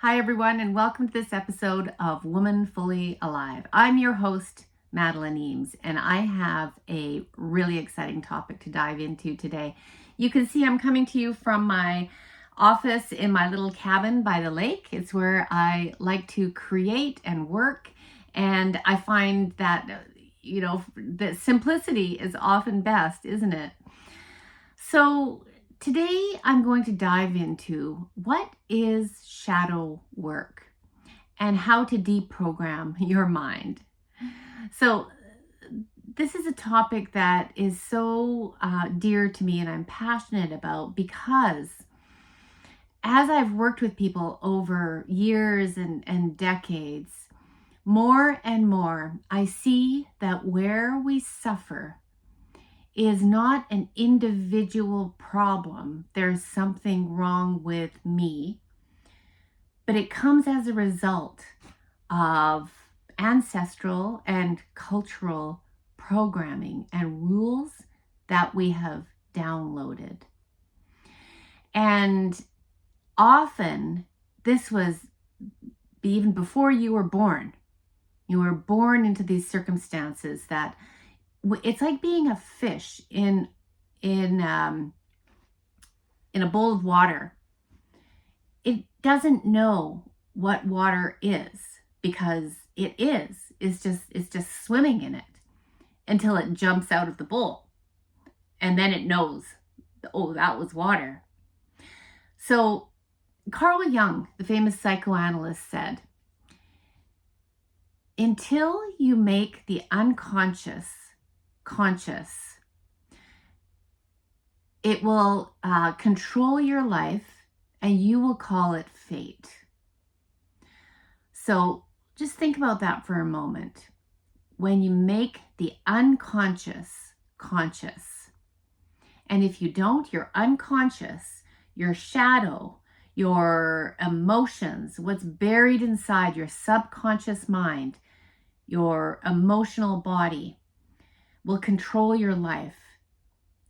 Hi, everyone, and welcome to this episode of Woman Fully Alive. I'm your host, Madeline Eames, and I have a really exciting topic to dive into today. You can see I'm coming to you from my office in my little cabin by the lake. It's where I like to create and work, and I find that, that simplicity is often best, isn't it? So today I'm going to dive into what is shadow work and how to deprogram your mind. So this is a topic that is so dear to me and I'm passionate about because as I've worked with people over years and decades, more and more I see that where we suffer is not an individual problem. There's something wrong with me, but it comes as a result of ancestral and cultural programming and rules that we have downloaded. And often this was even before you were born. You were born into these circumstances that it's like being a fish in a bowl of water. It doesn't know what water is because it's just swimming in it until it jumps out of the bowl, and then it knows, oh, that was water. So Carl Jung, the famous psychoanalyst, said, until you make the unconscious conscious, it will control your life and you will call it fate. So just think about that for a moment. When you make the unconscious conscious, and if you don't, your unconscious, your shadow, your emotions, what's buried inside your subconscious mind, your emotional body, will control your life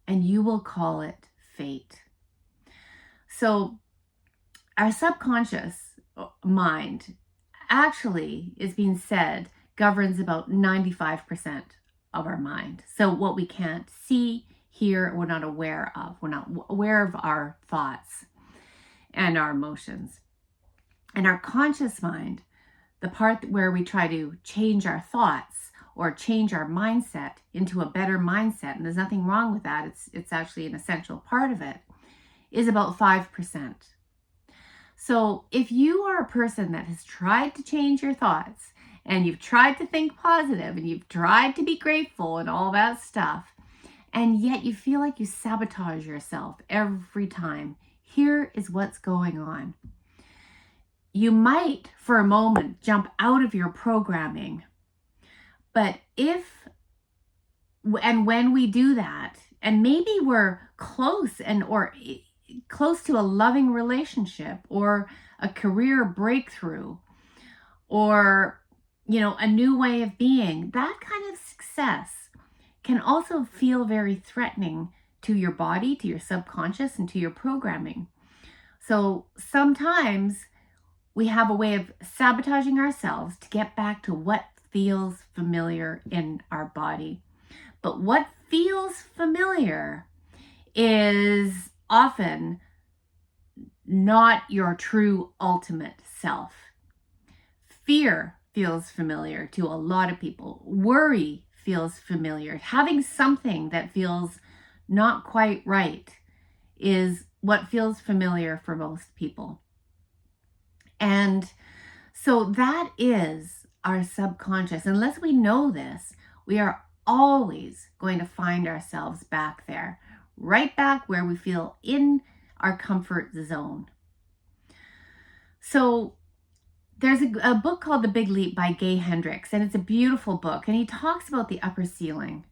and you will call it fate. So our subconscious mind actually is being said governs about 95% of our mind. So what we can't see, hear, we're not aware of. We're not aware of our thoughts and our emotions. And our conscious mind, the part where we try to change our thoughts or change our mindset into a better mindset, and there's nothing wrong with that, it's actually an essential part of it, is about 5%. So if you are a person that has tried to change your thoughts, and you've tried to think positive, and you've tried to be grateful and all that stuff, and yet you feel like you sabotage yourself every time, here is what's going on. You might, for a moment, jump out of your programming. But if and when we do that, and maybe we're close or close to a loving relationship or a career breakthrough or, a new way of being, that kind of success can also feel very threatening to your body, to your subconscious, and to your programming. So sometimes we have a way of sabotaging ourselves to get back to what feels familiar in our body. But what feels familiar is often not your true ultimate self. Fear feels familiar to a lot of people. Worry feels familiar. Having something that feels not quite right is what feels familiar for most people. And so that is our subconscious. Unless we know this, we are always going to find ourselves back there, right back where we feel in our comfort zone. So there's a book called The Big Leap by Gay Hendricks, and it's a beautiful book. And he talks about the upper ceiling,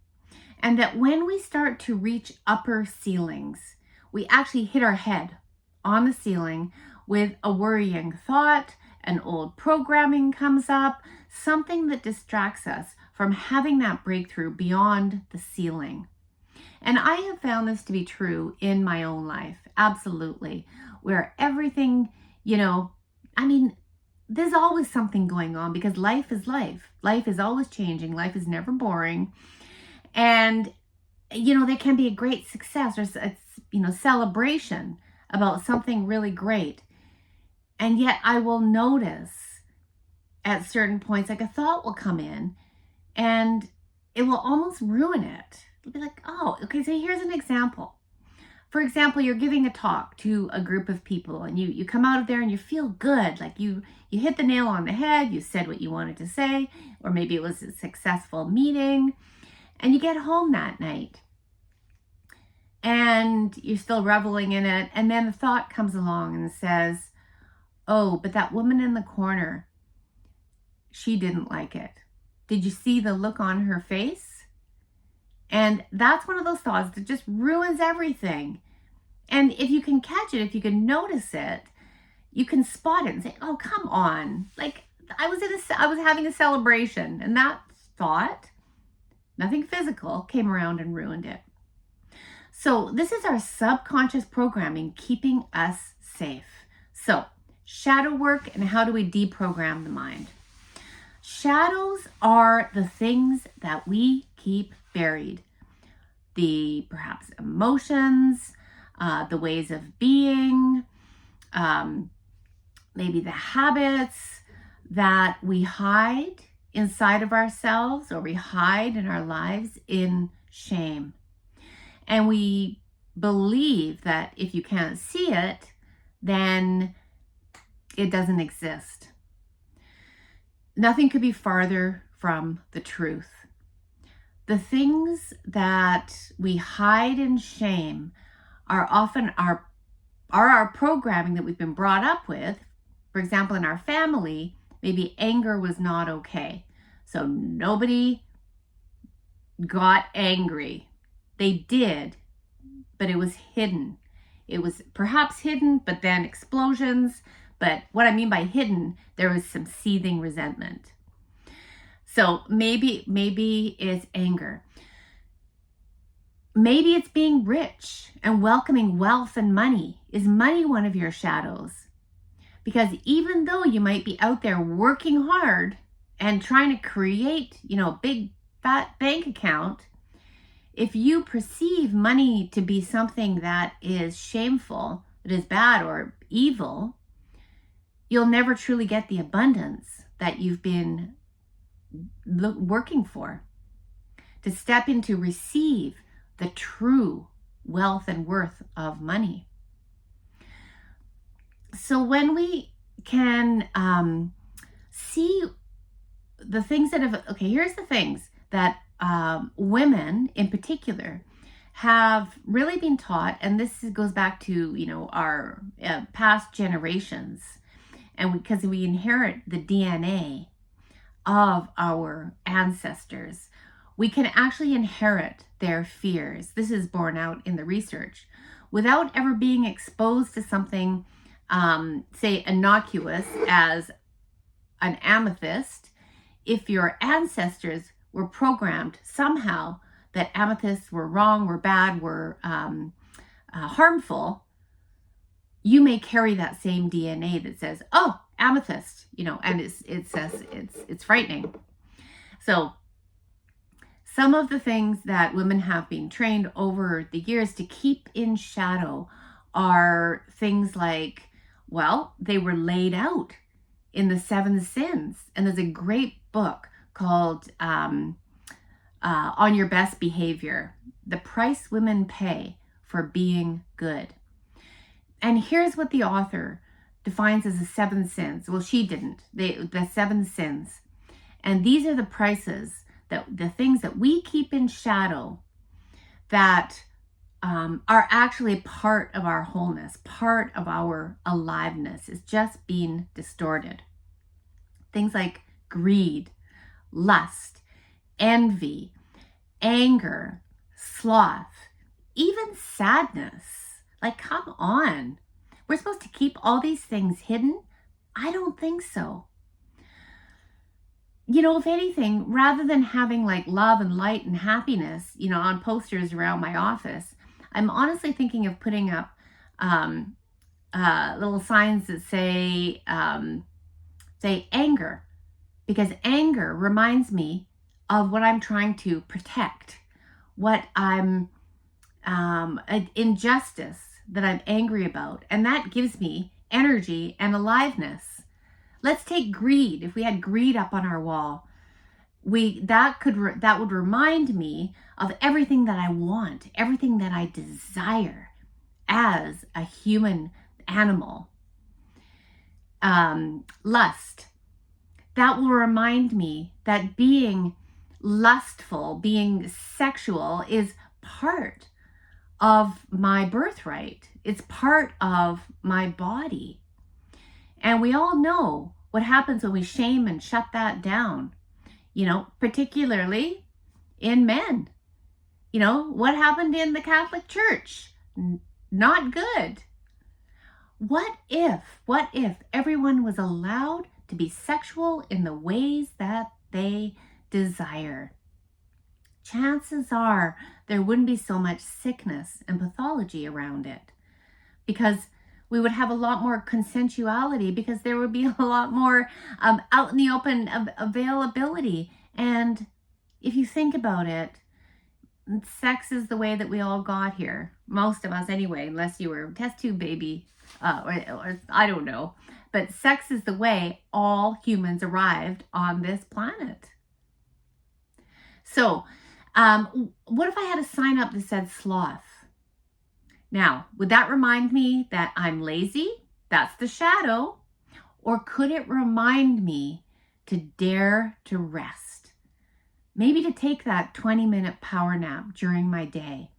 and that when we start to reach upper ceilings, we actually hit our head on the ceiling with a worrying thought, an old programming comes up, something that distracts us from having that breakthrough beyond the ceiling. And I have found this to be true in my own life, absolutely, where everything, I mean, there's always something going on because life is life. Life is always changing. Life is never boring. And, there can be a great success or, celebration about something really great. And yet I will notice at certain points, like a thought will come in and it will almost ruin it. It'll be like, oh, okay, so here's an example. For example, you're giving a talk to a group of people and you come out of there and you feel good. Like you hit the nail on the head. You said what you wanted to say, or maybe it was a successful meeting, and you get home that night and you're still reveling in it. And then a thought comes along and says, oh, but that woman in the corner, she didn't like it. Did you see the look on her face? And that's one of those thoughts that just ruins everything. And if you can catch it, if you can notice it, you can spot it and say, oh, come on. Like I was having a celebration, and that thought, nothing physical, came around and ruined it. So this is our subconscious programming keeping us safe. So shadow work, and how do we deprogram the mind? Shadows are the things that we keep buried. The perhaps emotions, the ways of being, maybe the habits that we hide inside of ourselves, or we hide in our lives in shame. And we believe that if you can't see it, then it doesn't exist. Nothing could be farther from the truth. The things that we hide in shame are often our programming that we've been brought up with. For example, in our family, maybe anger was not okay. So nobody got angry. They did, but it was hidden. It was perhaps hidden, but then explosions. But what I mean by hidden, there was some seething resentment. So maybe it's anger. Maybe it's being rich and welcoming wealth and money. Is money one of your shadows? Because even though you might be out there working hard and trying to create, a big fat bank account, if you perceive money to be something that is shameful, that is bad or evil, you'll never truly get the abundance that you've been working for. To step into, receive the true wealth and worth of money. So when we can see the things that have, here's the things that women in particular have really been taught, and this goes back to our past generations, and because we inherit the DNA of our ancestors, we can actually inherit their fears. This is borne out in the research. Without ever being exposed to something, say innocuous as an amethyst, if your ancestors were programmed somehow that amethysts were wrong, were bad, were harmful, you may carry that same DNA that says, oh, amethyst, and it's frightening. So some of the things that women have been trained over the years to keep in shadow are things like, they were laid out in the 7 sins. And there's a great book called On Your Best Behavior, The Price Women Pay for Being Good. And here's what the author defines as the 7 sins. Well, she didn't. The 7 sins. And these are the prices, the things that we keep in shadow that are actually part of our wholeness, part of our aliveness, is just being distorted. Things like greed, lust, envy, anger, sloth, even sadness. Like, come on. We're supposed to keep all these things hidden? I don't think so. If anything, rather than having like love and light and happiness, on posters around my office, I'm honestly thinking of putting up little signs that say anger, because anger reminds me of what I'm trying to protect, what I'm an injustice that I'm angry about, and that gives me energy and aliveness. Let's take greed. If we had greed up on our wall, that would remind me of everything that I want, everything that I desire as a human animal. Lust, that will remind me that being lustful, being sexual, is part of my birthright. It's part of my body. And we all know what happens when we shame and shut that down, particularly in men. What happened in the Catholic Church? Not good. What if everyone was allowed to be sexual in the ways that they desire? Chances are there wouldn't be so much sickness and pathology around it, because we would have a lot more consensuality, because there would be a lot more out in the open availability. And if you think about it, sex is the way that we all got here. Most of us anyway, unless you were a test tube baby, or I don't know. But sex is the way all humans arrived on this planet. So, what if I had a sign up that said sloth? Now, would that remind me that I'm lazy? That's the shadow. Or could it remind me to dare to rest? Maybe to take that 20-minute power nap during my day,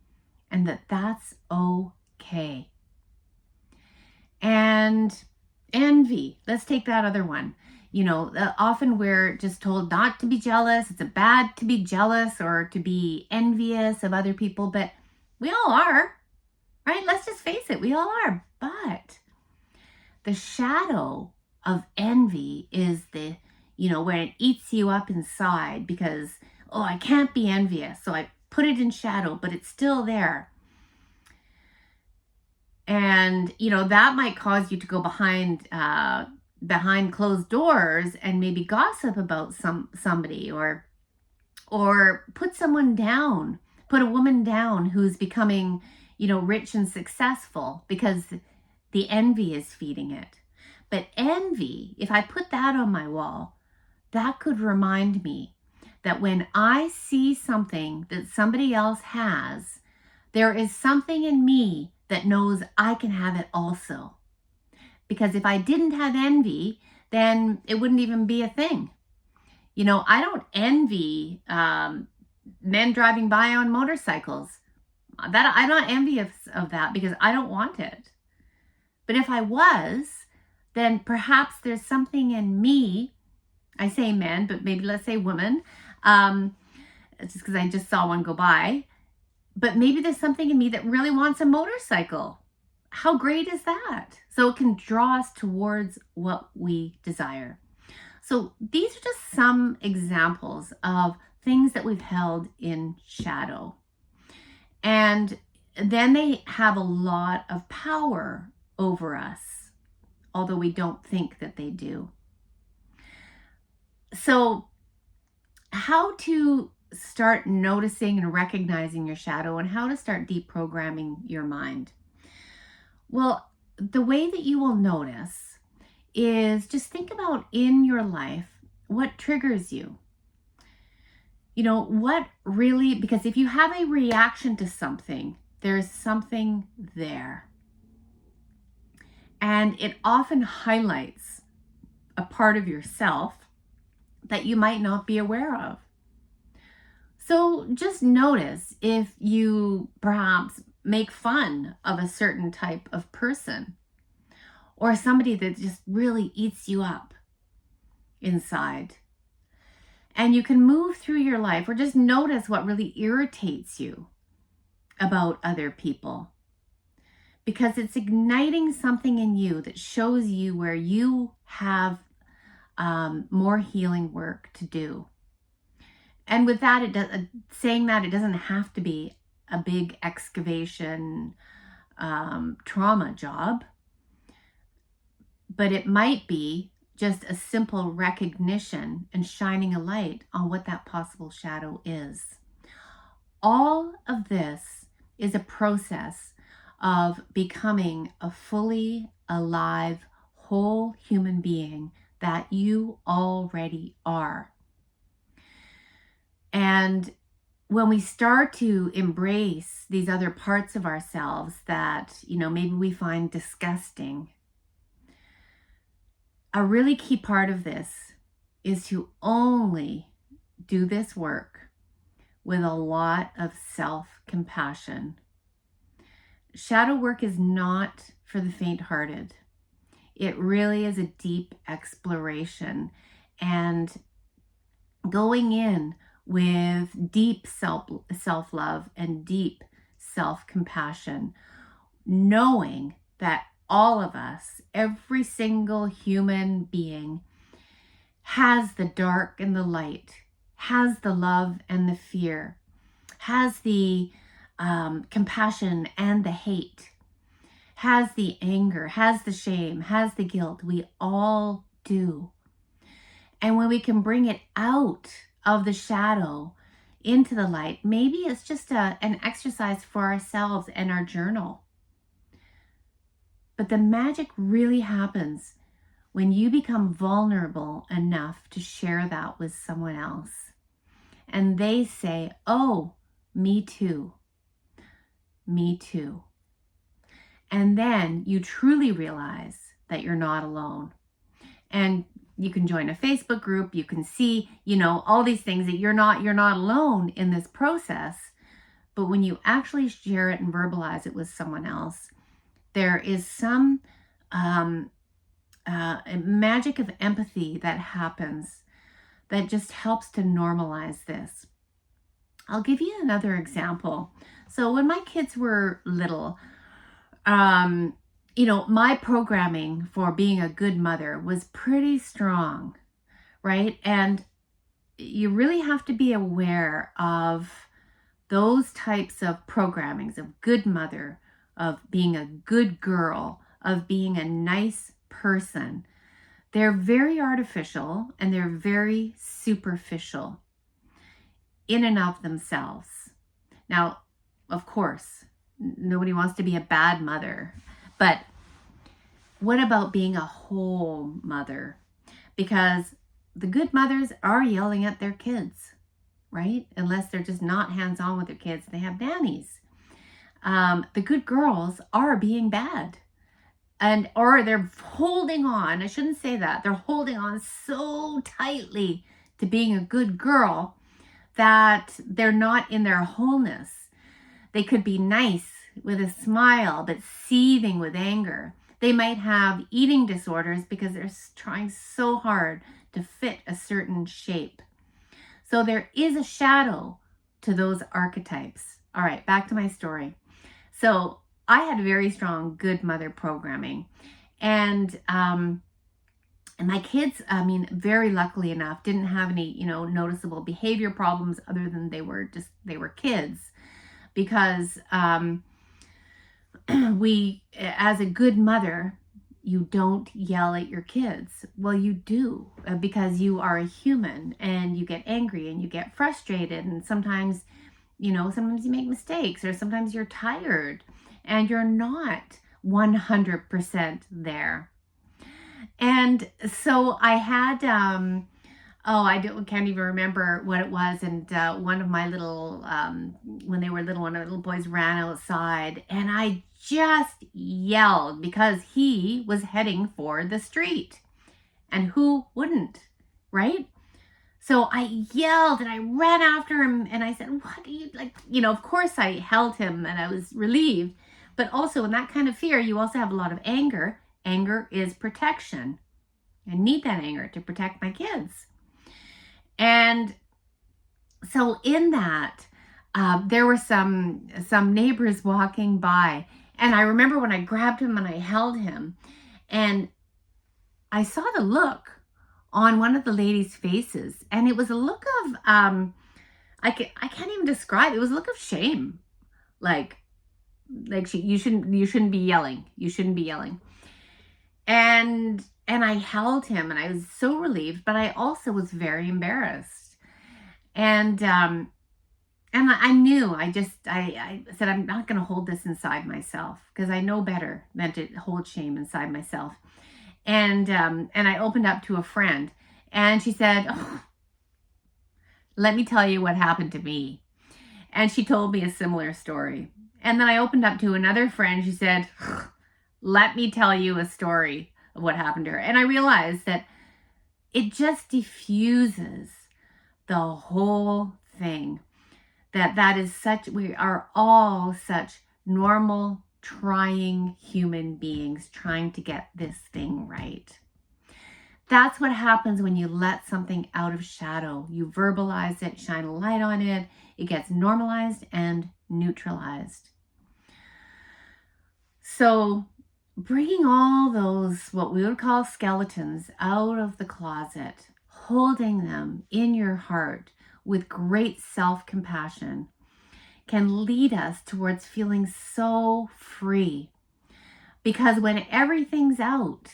and that's okay. And envy, let's take that other one. Often we're just told not to be jealous. It's bad to be jealous or to be envious of other people, but we all are, right? Let's just face it, we all are. But the shadow of envy is when it eats you up inside, because, I can't be envious. So I put it in shadow, but it's still there. And, that might cause you to go behind closed doors and maybe gossip about somebody, or put someone down, put a woman down who's becoming, rich and successful, because the envy is feeding it. But envy, if I put that on my wall, that could remind me that when I see something that somebody else has, there is something in me that knows I can have it also. Because if I didn't have envy, then it wouldn't even be a thing. I don't envy men driving by on motorcycles. I'm not envious of that, because I don't want it. But if I was, then perhaps there's something in me. I say men, but maybe let's say women. It's just because I just saw one go by. But maybe there's something in me that really wants a motorcycle. How great is that? So it can draw us towards what we desire. So these are just some examples of things that we've held in shadow. And then they have a lot of power over us, although we don't think that they do. So how to start noticing and recognizing your shadow, and how to start deprogramming your mind? Well, the way that you will notice is just think about in your life what triggers you. What really, because if you have a reaction to something, there's something there. And it often highlights a part of yourself that you might not be aware of. So just notice if you perhaps make fun of a certain type of person, or somebody that just really eats you up inside. And you can move through your life, or just notice what really irritates you about other people, because it's igniting something in you that shows you where you have more healing work to do. And with that, saying that, it doesn't have to be a big excavation trauma job. but it might be just a simple recognition and shining a light on what that possible shadow is. All of this is a process of becoming a fully alive, whole human being that you already are. And when we start to embrace these other parts of ourselves that, maybe we find disgusting, a really key part of this is to only do this work with a lot of self-compassion. Shadow work is not for the faint-hearted. It really is a deep exploration and going in with deep self-love and deep self-compassion, knowing that all of us, every single human being, has the dark and the light, has the love and the fear, has the compassion and the hate, has the anger, has the shame, has the guilt. We all do. And when we can bring it out of the shadow into the light, maybe it's just an exercise for ourselves and our journal. But the magic really happens when you become vulnerable enough to share that with someone else. And they say, oh, me too. Me too. And then you truly realize that you're not alone. And you can join a Facebook group. You can see, all these things that you're not alone in this process. But when you actually share it and verbalize it with someone else, there is some magic of empathy that happens that just helps to normalize this. I'll give you another example. So when my kids were little, my programming for being a good mother was pretty strong, right? And you really have to be aware of those types of programmings of good mother, of being a good girl, of being a nice person. They're very artificial and they're very superficial in and of themselves. Now, of course, nobody wants to be a bad mother, but what about being a whole mother? Because the good mothers are yelling at their kids, right? Unless they're just not hands-on with their kids, they have nannies. The good girls are being bad, or they're holding on. I shouldn't say that. They're holding on so tightly to being a good girl that they're not in their wholeness. They could be nice with a smile, but seething with anger. They might have eating disorders because they're trying so hard to fit a certain shape. So there is a shadow to those archetypes. All right, back to my story. So I had very strong good mother programming, and my kids, very luckily enough, didn't have any, noticeable behavior problems other than they were kids, because we, as a good mother, you don't yell at your kids. Well, you do, because you are a human and you get angry and you get frustrated, and sometimes you make mistakes, or sometimes you're tired and you're not 100% there. And so I had, can't even remember what it was. And one of my little, when they were little, one of the little boys ran outside, and I just yelled because he was heading for the street. And who wouldn't, right? So I yelled and I ran after him and I said, what do you like? Of course I held him and I was relieved. But also in that kind of fear, you also have a lot of anger. Anger is protection. I need that anger to protect my kids. And so in that, there were some neighbors walking by. And I remember when I grabbed him and I held him, and I saw the look on one of the ladies' faces, and it was a look of I can't even describe. It was a look of shame, like you shouldn't be yelling. You shouldn't be yelling. And I held him, and I was so relieved, but I also was very embarrassed. And I knew, I said, I'm not going to hold this inside myself, because I know better than to hold shame inside myself. And I opened up to a friend, and she said, oh, let me tell you what happened to me. And she told me a similar story. And then I opened up to another friend. She said, let me tell you a story of what happened to her. And I realized that it just diffuses the whole thing. That is such, we are all such normal, trying human beings trying to get this thing right. That's what happens when you let something out of shadow. You verbalize it, shine a light on it, it gets normalized and neutralized. So bringing all those, what we would call skeletons, out of the closet, holding them in your heart with great self-compassion can lead us towards feeling so free. Because when everything's out,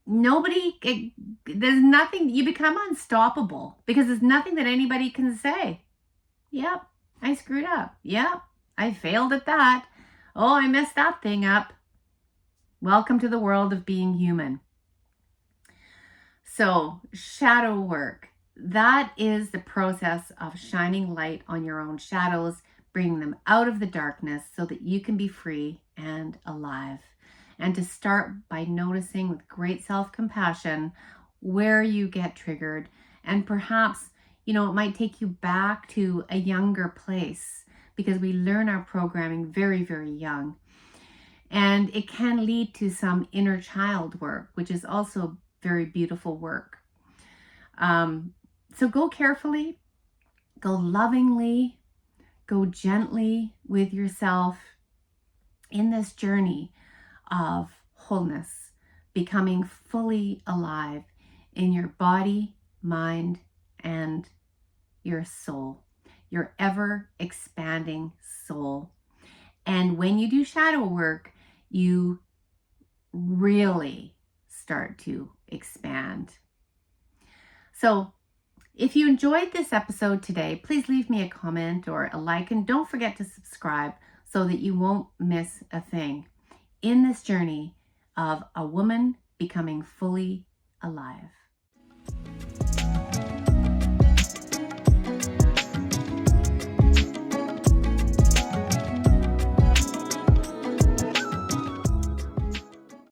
there's nothing, you become unstoppable, because there's nothing that anybody can say. Yep, I screwed up. Yep, I failed at that. Oh, I messed that thing up. Welcome to the world of being human. So, shadow work, that is the process of shining light on your own shadows, bringing them out of the darkness so that you can be free and alive. And to start by noticing with great self-compassion where you get triggered. And perhaps, it might take you back to a younger place, because we learn our programming very, very young. And it can lead to some inner child work, which is also very beautiful work. So go carefully, go lovingly, go gently with yourself in this journey of wholeness, becoming fully alive in your body, mind, and your soul, your ever expanding soul. And when you do shadow work, you really start to expand. So if you enjoyed this episode today, please leave me a comment or a like, and don't forget to subscribe so that you won't miss a thing in this journey of a woman becoming fully alive.